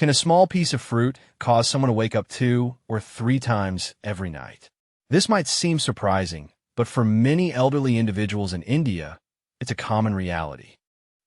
Can a small piece of fruit cause someone to wake up 2 or 3 times every night? This might seem surprising, but for many elderly individuals in India, it's a common reality.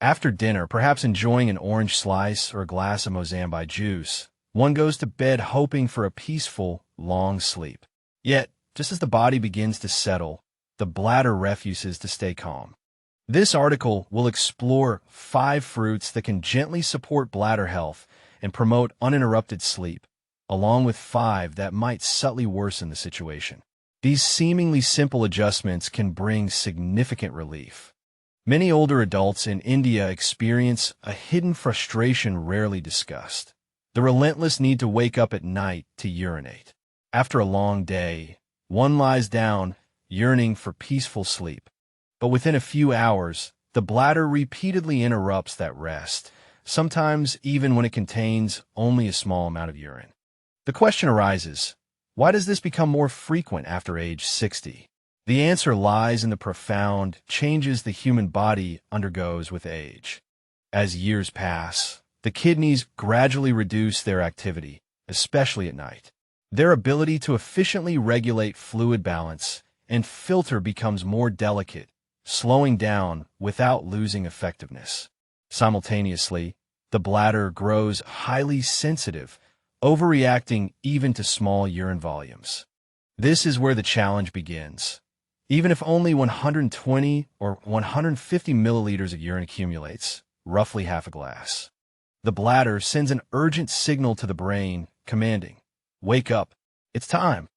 After dinner, perhaps enjoying an orange slice or a glass of Mozambique juice, one goes to bed hoping for a peaceful, long sleep. Yet, just as the body begins to settle, the bladder refuses to stay calm. This article will explore 5 fruits that can gently support bladder health and promote uninterrupted sleep, along with 5 that might subtly worsen the situation. These seemingly simple adjustments can bring significant relief. Many older adults in India experience a hidden frustration rarely discussed: the relentless need to wake up at night to urinate. After a long day, one lies down, yearning for peaceful sleep. But within a few hours, the bladder repeatedly interrupts that rest, sometimes even when it contains only a small amount of urine. The question arises, why does this become more frequent after age 60? The answer lies in the profound changes the human body undergoes with age. As years pass, the kidneys gradually reduce their activity, especially at night. Their ability to efficiently regulate fluid balance and filter becomes more delicate, slowing down without losing effectiveness. Simultaneously, the bladder grows highly sensitive, overreacting even to small urine volumes. This is where the challenge begins. Even if only 120 or 150 milliliters of urine accumulates, roughly half a glass, the bladder sends an urgent signal to the brain, commanding, "Wake up, it's time."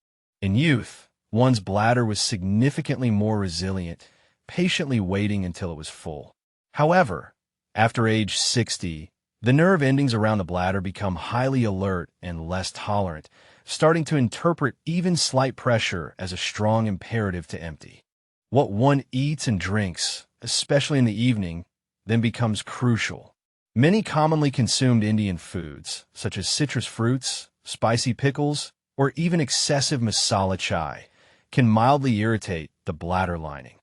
In youth, one's bladder was significantly more resilient, patiently waiting until it was full. However, after age 60, the nerve endings around the bladder become highly alert and less tolerant, starting to interpret even slight pressure as a strong imperative to empty. What one eats and drinks, especially in the evening, then becomes crucial. Many commonly consumed Indian foods, such as citrus fruits, spicy pickles, or even excessive masala chai, can mildly irritate the bladder lining.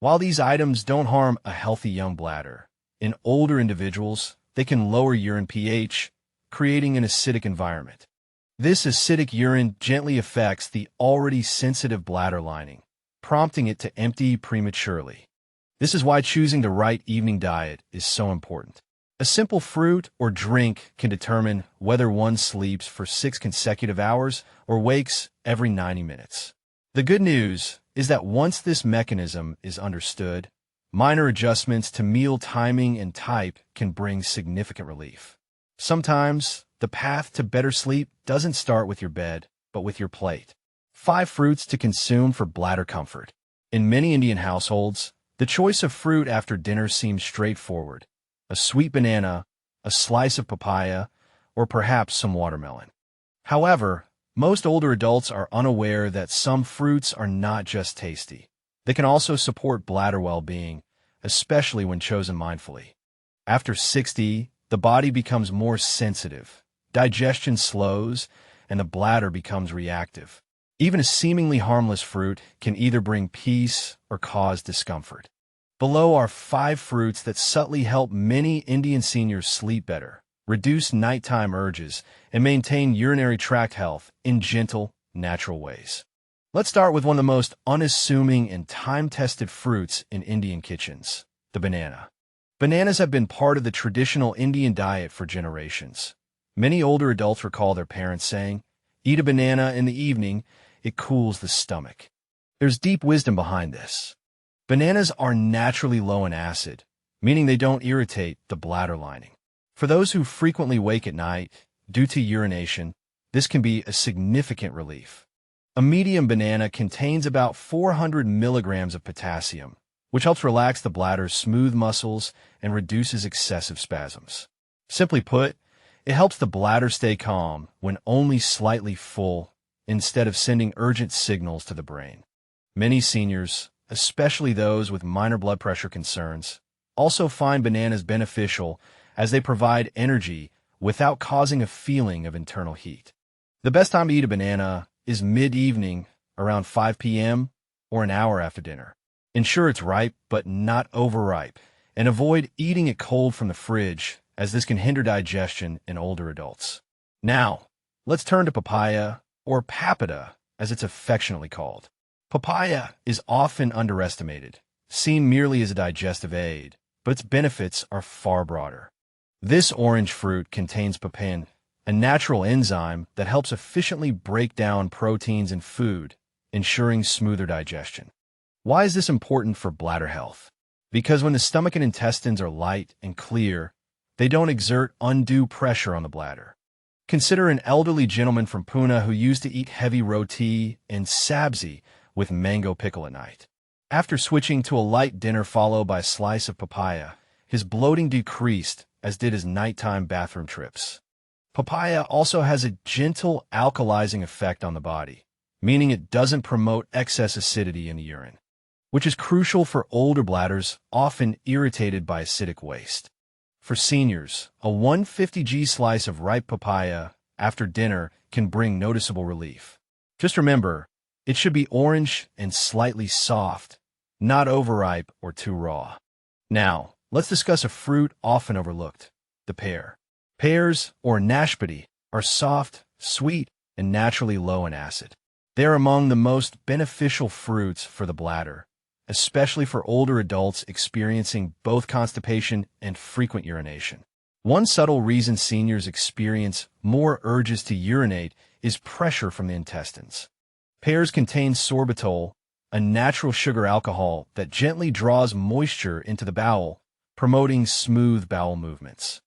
While these items don't harm a healthy young bladder, in older individuals, they can lower urine pH, creating an acidic environment. This acidic urine gently affects the already sensitive bladder lining, prompting it to empty prematurely. This is why choosing the right evening diet is so important. A simple fruit or drink can determine whether one sleeps for 6 consecutive hours or wakes every 90 minutes. The good news is that once this mechanism is understood, minor adjustments to meal timing and type can bring significant relief. Sometimes, the path to better sleep doesn't start with your bed, but with your plate. 5 fruits to consume for bladder comfort. In many Indian households, the choice of fruit after dinner seems straightforward: a sweet banana, a slice of papaya, or perhaps some watermelon. However, most older adults are unaware that some fruits are not just tasty. They can also support bladder well-being, especially when chosen mindfully. After 60, the body becomes more sensitive, digestion slows, and the bladder becomes reactive. Even a seemingly harmless fruit can either bring peace or cause discomfort. Below are 5 fruits that subtly help many Indian seniors sleep better, reduce nighttime urges, and maintain urinary tract health in gentle, natural ways. Let's start with one of the most unassuming and time-tested fruits in Indian kitchens: the banana. Bananas have been part of the traditional Indian diet for generations. Many older adults recall their parents saying, "Eat a banana in the evening, it cools the stomach." There's deep wisdom behind this. Bananas are naturally low in acid, meaning they don't irritate the bladder lining. For those who frequently wake at night due to urination, this can be a significant relief. A medium banana contains about 400 milligrams of potassium, which helps relax the bladder's smooth muscles and reduces excessive spasms. Simply put, it helps the bladder stay calm when only slightly full, instead of sending urgent signals to the brain. Many seniors, especially those with minor blood pressure concerns, also find bananas beneficial as they provide energy without causing a feeling of internal heat. The best time to eat a banana is mid-evening, around 5 p.m., or an hour after dinner. Ensure it's ripe but not overripe, and avoid eating it cold from the fridge, as this can hinder digestion in older adults. Now, let's turn to papaya, or papaya, as it's affectionately called. Papaya is often underestimated, seen merely as a digestive aid, but its benefits are far broader. This orange fruit contains papain, a natural enzyme that helps efficiently break down proteins in food, ensuring smoother digestion. Why is this important for bladder health? Because when the stomach and intestines are light and clear, they don't exert undue pressure on the bladder. Consider an elderly gentleman from Pune who used to eat heavy roti and sabzi with mango pickle at night. After switching to a light dinner followed by a slice of papaya, his bloating decreased, as did his nighttime bathroom trips. Papaya also has a gentle alkalizing effect on the body, meaning it doesn't promote excess acidity in the urine, which is crucial for older bladders often irritated by acidic waste. For seniors, a 150g slice of ripe papaya after dinner can bring noticeable relief. Just remember, it should be orange and slightly soft, not overripe or too raw. Now, let's discuss a fruit often overlooked, the pear. Pears, or nashpati, are soft, sweet, and naturally low in acid. They are among the most beneficial fruits for the bladder, especially for older adults experiencing both constipation and frequent urination. One subtle reason seniors experience more urges to urinate is pressure from the intestines. Pears contain sorbitol, a natural sugar alcohol that gently draws moisture into the bowel, promoting smooth bowel movements.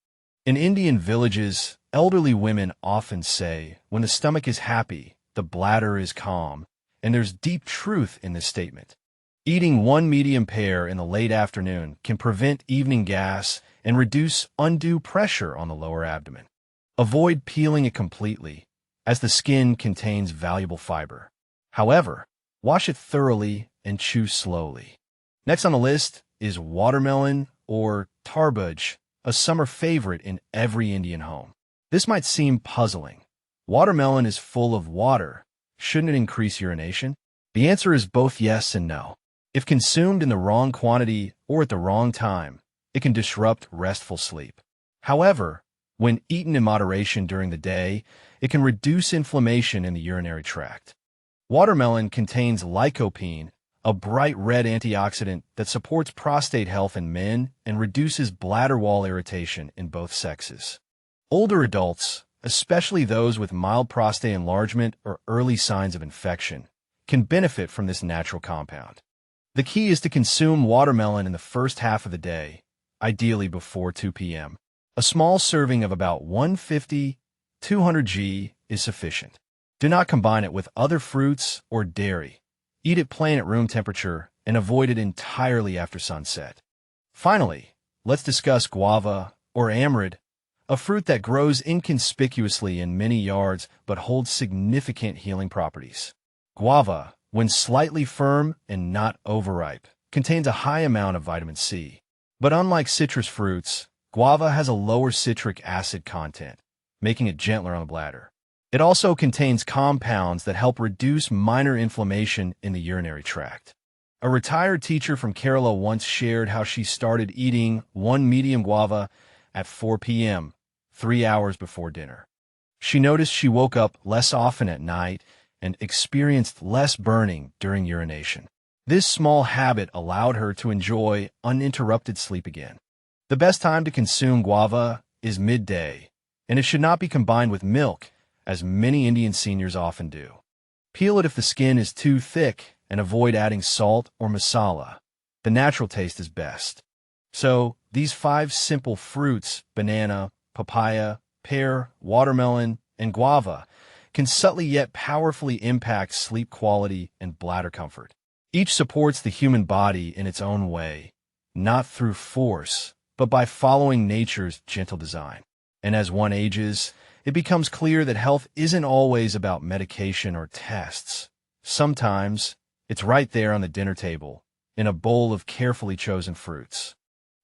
In Indian villages, elderly women often say, when the stomach is happy, the bladder is calm, and there's deep truth in this statement. Eating one medium pear in the late afternoon can prevent evening gas and reduce undue pressure on the lower abdomen. Avoid peeling it completely, as the skin contains valuable fiber. However, wash it thoroughly and chew slowly. Next on the list is watermelon, or tarbuj, a summer favorite in every Indian home. This might seem puzzling. Watermelon is full of water. Shouldn't it increase urination? The answer is both yes and no. If consumed in the wrong quantity or at the wrong time, it can disrupt restful sleep. However, when eaten in moderation during the day, it can reduce inflammation in the urinary tract. Watermelon contains lycopene, a bright red antioxidant that supports prostate health in men and reduces bladder wall irritation in both sexes. Older adults, especially those with mild prostate enlargement or early signs of infection, can benefit from this natural compound. The key is to consume watermelon in the first half of the day, ideally before 2 p.m. A small serving of about 150-200 g is sufficient. Do not combine it with other fruits or dairy. Eat it plain at room temperature and avoid it entirely after sunset. Finally, let's discuss guava, or amaranth, a fruit that grows inconspicuously in many yards but holds significant healing properties. Guava, when slightly firm and not overripe, contains a high amount of vitamin C. But unlike citrus fruits, guava has a lower citric acid content, making it gentler on the bladder. It also contains compounds that help reduce minor inflammation in the urinary tract. A retired teacher from Kerala once shared how she started eating one medium guava at 4 p.m., 3 hours before dinner. She noticed she woke up less often at night and experienced less burning during urination. This small habit allowed her to enjoy uninterrupted sleep again. The best time to consume guava is midday, and it should not be combined with milk, as many Indian seniors often do. Peel it if the skin is too thick and avoid adding salt or masala. The natural taste is best. So, these 5 simple fruits, banana, papaya, pear, watermelon, and guava, can subtly yet powerfully impact sleep quality and bladder comfort. Each supports the human body in its own way, not through force, but by following nature's gentle design. And as one ages, it becomes clear that health isn't always about medication or tests. Sometimes, it's right there on the dinner table, in a bowl of carefully chosen fruits.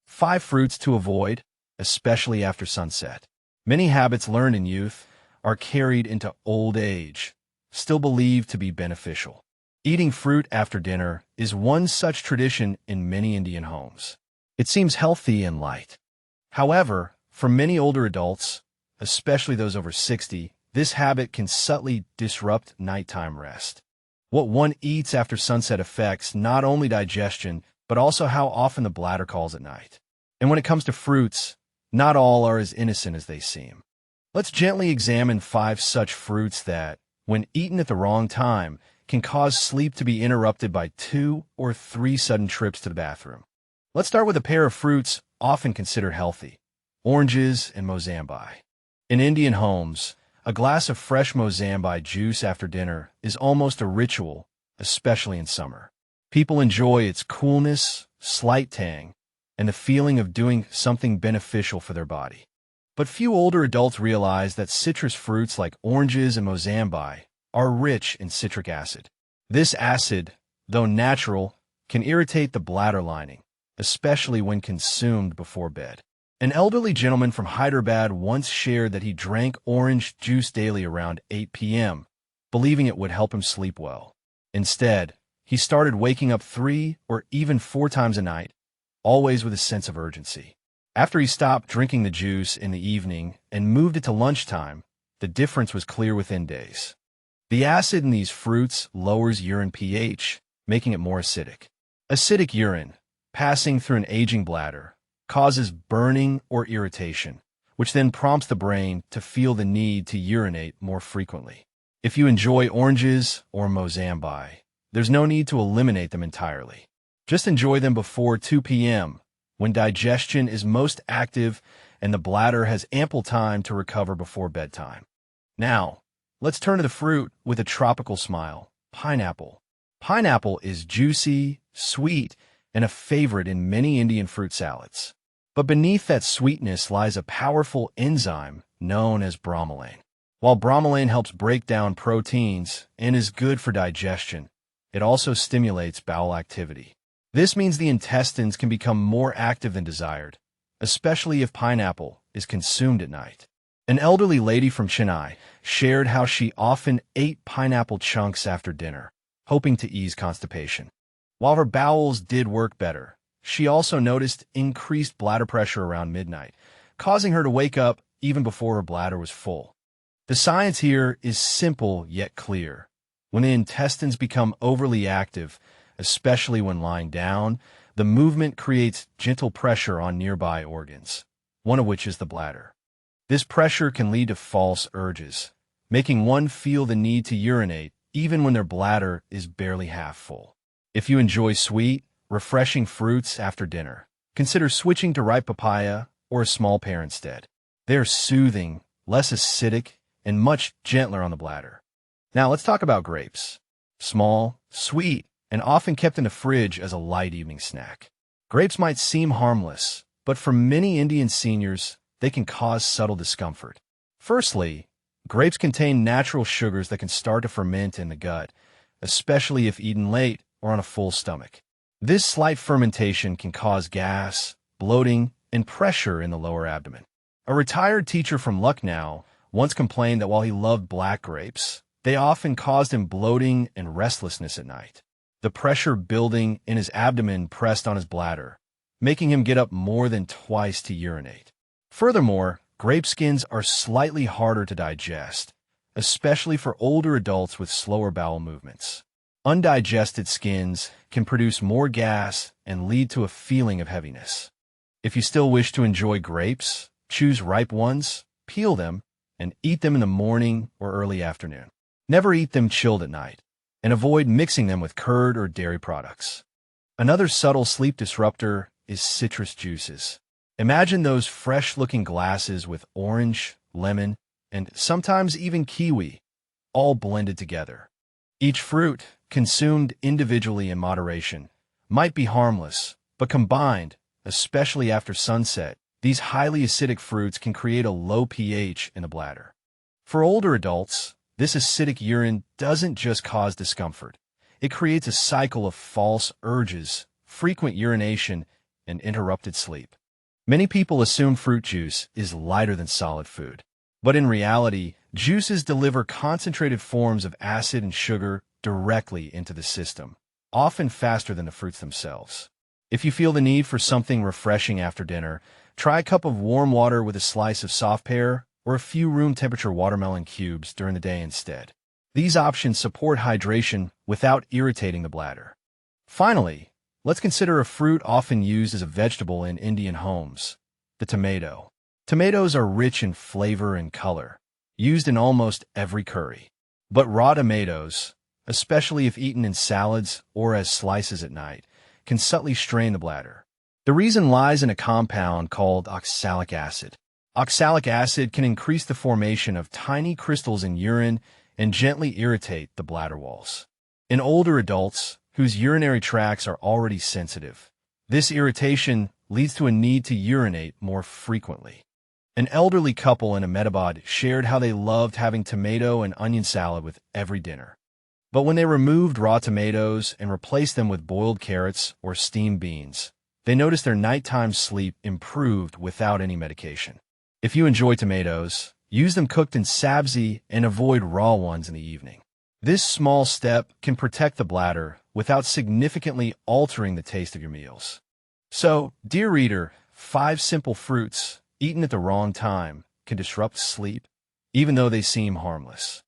5 fruits to avoid, especially after sunset. Many habits learned in youth are carried into old age, still believed to be beneficial. Eating fruit after dinner is one such tradition in many Indian homes. It seems healthy and light. However, For many older adults, especially those over 60, this habit can subtly disrupt nighttime rest. What one eats after sunset affects not only digestion, but also how often the bladder calls at night. And when it comes to fruits, not all are as innocent as they seem. Let's gently examine 5 such fruits that, when eaten at the wrong time, can cause sleep to be interrupted by 2 or 3 sudden trips to the bathroom. Let's start with a pair of fruits often considered healthy: oranges and mozambi. In Indian homes, a glass of fresh mozambi juice after dinner is almost a ritual, especially in summer. People enjoy its coolness, slight tang, and the feeling of doing something beneficial for their body. But few older adults realize that citrus fruits like oranges and mozambi are rich in citric acid. This acid, though natural, can irritate the bladder lining, especially when consumed before bed. An elderly gentleman from Hyderabad once shared that he drank orange juice daily around 8 p.m., believing it would help him sleep well. Instead, he started waking up 3 or even 4 times a night, always with a sense of urgency. After he stopped drinking the juice in the evening and moved it to lunchtime, the difference was clear within days. The acid in these fruits lowers urine pH, making it more acidic. Acidic urine, passing through an aging bladder, causes burning or irritation, which then prompts the brain to feel the need to urinate more frequently. If you enjoy oranges or mozambi, there's no need to eliminate them entirely. Just enjoy them before 2 p.m., when digestion is most active and the bladder has ample time to recover before bedtime. Now, let's turn to the fruit with a tropical smile: pineapple. Pineapple is juicy, sweet, and a favorite in many Indian fruit salads. But beneath that sweetness lies a powerful enzyme known as bromelain. While bromelain helps break down proteins and is good for digestion, it also stimulates bowel activity. This means the intestines can become more active than desired, especially if pineapple is consumed at night. An elderly lady from Chennai shared how she often ate pineapple chunks after dinner, hoping to ease constipation. While her bowels did work better, she also noticed increased bladder pressure around midnight, causing her to wake up even before her bladder was full. The science here is simple yet clear. When the intestines become overly active, especially when lying down, the movement creates gentle pressure on nearby organs, one of which is the bladder. This pressure can lead to false urges, making one feel the need to urinate even when their bladder is barely half full. If you enjoy sweet, refreshing fruits after dinner, consider switching to ripe papaya or a small pear instead. They are soothing, less acidic, and much gentler on the bladder. Now let's talk about grapes. Small, sweet, and often kept in the fridge as a light evening snack. Grapes might seem harmless, but for many Indian seniors, they can cause subtle discomfort. Firstly, grapes contain natural sugars that can start to ferment in the gut, especially if eaten late or on a full stomach. This slight fermentation can cause gas, bloating, and pressure in the lower abdomen. A retired teacher from Lucknow once complained that while he loved black grapes, they often caused him bloating and restlessness at night. The pressure building in his abdomen pressed on his bladder, making him get up more than twice to urinate. Furthermore, grape skins are slightly harder to digest, especially for older adults with slower bowel movements. Undigested skins can produce more gas and lead to a feeling of heaviness. If you still wish to enjoy grapes, choose ripe ones, peel them, and eat them in the morning or early afternoon. Never eat them chilled at night, and avoid mixing them with curd or dairy products. Another subtle sleep disruptor is citrus juices. Imagine those fresh-looking glasses with orange, lemon, and sometimes even kiwi, all blended together. Each fruit, consumed individually in moderation, might be harmless, but combined, especially after sunset, these highly acidic fruits can create a low pH in the bladder. For older adults, this acidic urine doesn't just cause discomfort. It creates a cycle of false urges, frequent urination, and interrupted sleep. Many people assume fruit juice is lighter than solid food. But in reality, juices deliver concentrated forms of acid and sugar directly into the system, often faster than the fruits themselves. If you feel the need for something refreshing after dinner, Try a cup of warm water with a slice of soft pear or a few room-temperature watermelon cubes during the day instead. These options support hydration without irritating the bladder. Finally, let's consider a fruit often used as a vegetable in Indian homes, the tomato. Tomatoes are rich in flavor and color, used in almost every curry. But raw tomatoes, especially if eaten in salads or as slices at night, can subtly strain the bladder. The reason lies in a compound called oxalic acid. Oxalic acid can increase the formation of tiny crystals in urine and gently irritate the bladder walls. In older adults, whose urinary tracts are already sensitive, this irritation leads to a need to urinate more frequently. An elderly couple in Ahmedabad shared how they loved having tomato and onion salad with every dinner. But when they removed raw tomatoes and replaced them with boiled carrots or steamed beans, they noticed their nighttime sleep improved without any medication. If you enjoy tomatoes, use them cooked in sabzi and avoid raw ones in the evening. This small step can protect the bladder without significantly altering the taste of your meals. So, dear reader, 5 simple fruits eaten at the wrong time can disrupt sleep, even though they seem harmless.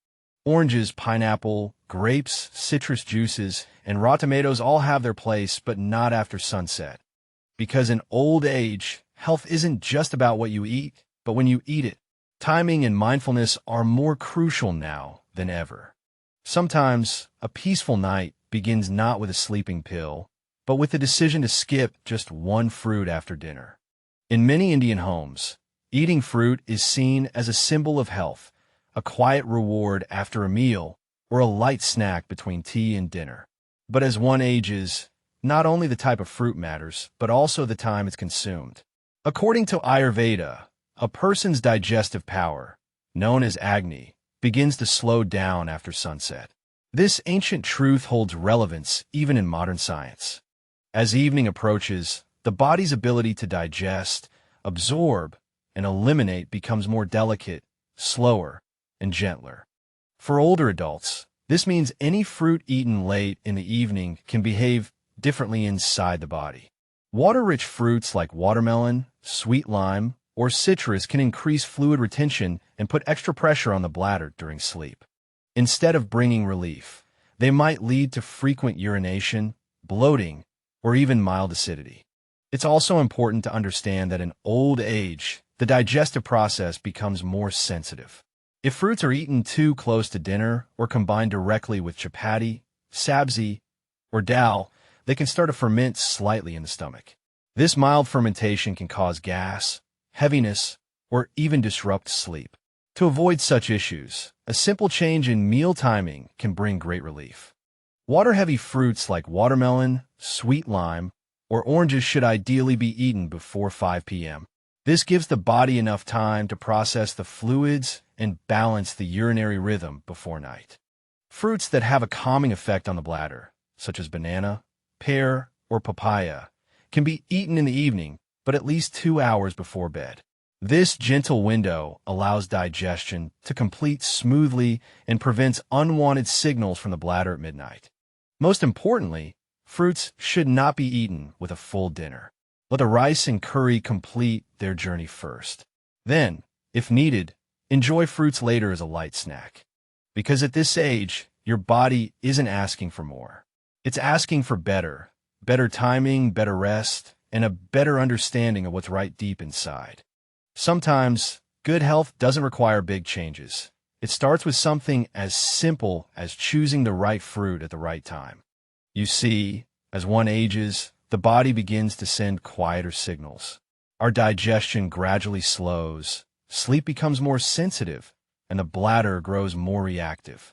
Oranges, pineapple, grapes, citrus juices, and raw tomatoes all have their place, but not after sunset. Because in old age, health isn't just about what you eat, but when you eat it. Timing and mindfulness are more crucial now than ever. Sometimes, a peaceful night begins not with a sleeping pill, but with the decision to skip just one fruit after dinner. In many Indian homes, eating fruit is seen as a symbol of health, a quiet reward after a meal, or a light snack between tea and dinner. But as one ages, not only the type of fruit matters, but also the time it's consumed. According to Ayurveda, a person's digestive power, known as Agni, begins to slow down after sunset. This ancient truth holds relevance even in modern science. As evening approaches, the body's ability to digest, absorb, and eliminate becomes more delicate, slower, and gentler. For older adults, this means any fruit eaten late in the evening can behave differently inside the body. Water-rich fruits like watermelon, sweet lime, or citrus can increase fluid retention and put extra pressure on the bladder during sleep. Instead of bringing relief, they might lead to frequent urination, bloating, or even mild acidity. It's also important to understand that in old age, the digestive process becomes more sensitive. If fruits are eaten too close to dinner or combined directly with chapati, sabzi, or dal, they can start to ferment slightly in the stomach. This mild fermentation can cause gas, heaviness, or even disrupt sleep. To avoid such issues, a simple change in meal timing can bring great relief. Water-heavy fruits like watermelon, sweet lime, or oranges should ideally be eaten before 5 p.m. This gives the body enough time to process the fluids and balance the urinary rhythm before night. Fruits that have a calming effect on the bladder, such as banana, pear, or papaya, can be eaten in the evening, but at least 2 hours before bed. This gentle window allows digestion to complete smoothly and prevents unwanted signals from the bladder at midnight. Most importantly, fruits should not be eaten with a full dinner. Let the rice and curry complete their journey first. Then, if needed, enjoy fruits later as a light snack. Because at this age, your body isn't asking for more. It's asking for better timing, better rest, and a better understanding of what's right deep inside. Sometimes, good health doesn't require big changes. It starts with something as simple as choosing the right fruit at the right time. You see, as one ages, the body begins to send quieter signals. Our digestion gradually slows, sleep becomes more sensitive, and the bladder grows more reactive.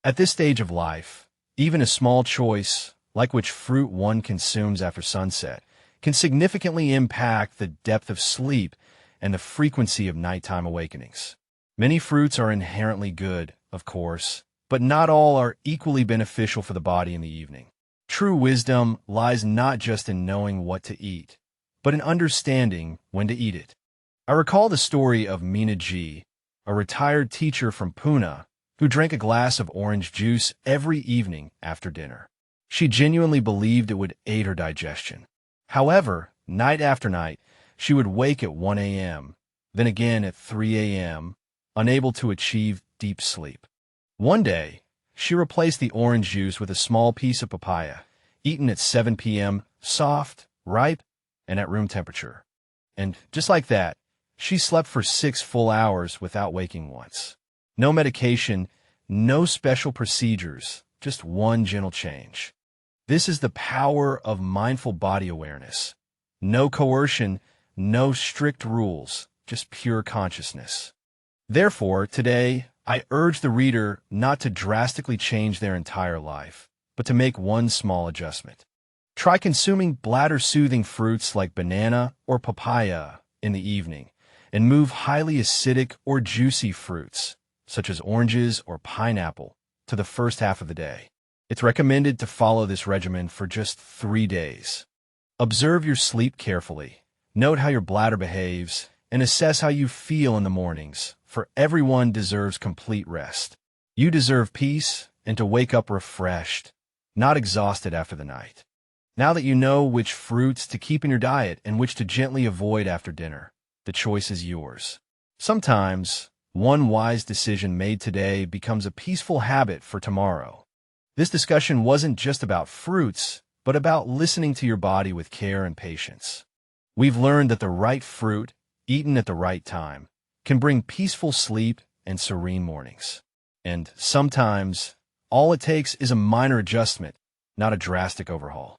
At this stage of life, even a small choice, like which fruit one consumes after sunset, can significantly impact the depth of sleep and the frequency of nighttime awakenings. Many fruits are inherently good, of course, but not all are equally beneficial for the body in the evening. True wisdom lies not just in knowing what to eat, but in understanding when to eat it. I recall the story of Meena Ji, a retired teacher from Pune, who drank a glass of orange juice every evening after dinner. She genuinely believed it would aid her digestion. However, night after night, She would wake at 1 a.m., then again at 3 a.m., unable to achieve deep sleep. One day, she replaced the orange juice with a small piece of papaya, eaten at 7 p.m., soft, ripe, and at room temperature. And just like that, she slept for 6 full hours without waking once. No medication, no special procedures, just one gentle change. This is the power of mindful body awareness. No coercion, no strict rules, just pure consciousness. Therefore, today, I urge the reader not to drastically change their entire life, but to make one small adjustment. Try consuming bladder-soothing fruits like banana or papaya in the evening, and move highly acidic or juicy fruits, such as oranges or pineapple, to the first half of the day. It's recommended to follow this regimen for just 3 days. Observe your sleep carefully. Note how your bladder behaves, and assess how you feel in the mornings, for everyone deserves complete rest. You deserve peace and to wake up refreshed, not exhausted after the night. Now that you know which fruits to keep in your diet and which to gently avoid after dinner, the choice is yours. Sometimes, one wise decision made today becomes a peaceful habit for tomorrow. This discussion wasn't just about fruits, but about listening to your body with care and patience. We've learned that the right fruit, eaten at the right time, can bring peaceful sleep and serene mornings. And sometimes, all it takes is a minor adjustment, not a drastic overhaul.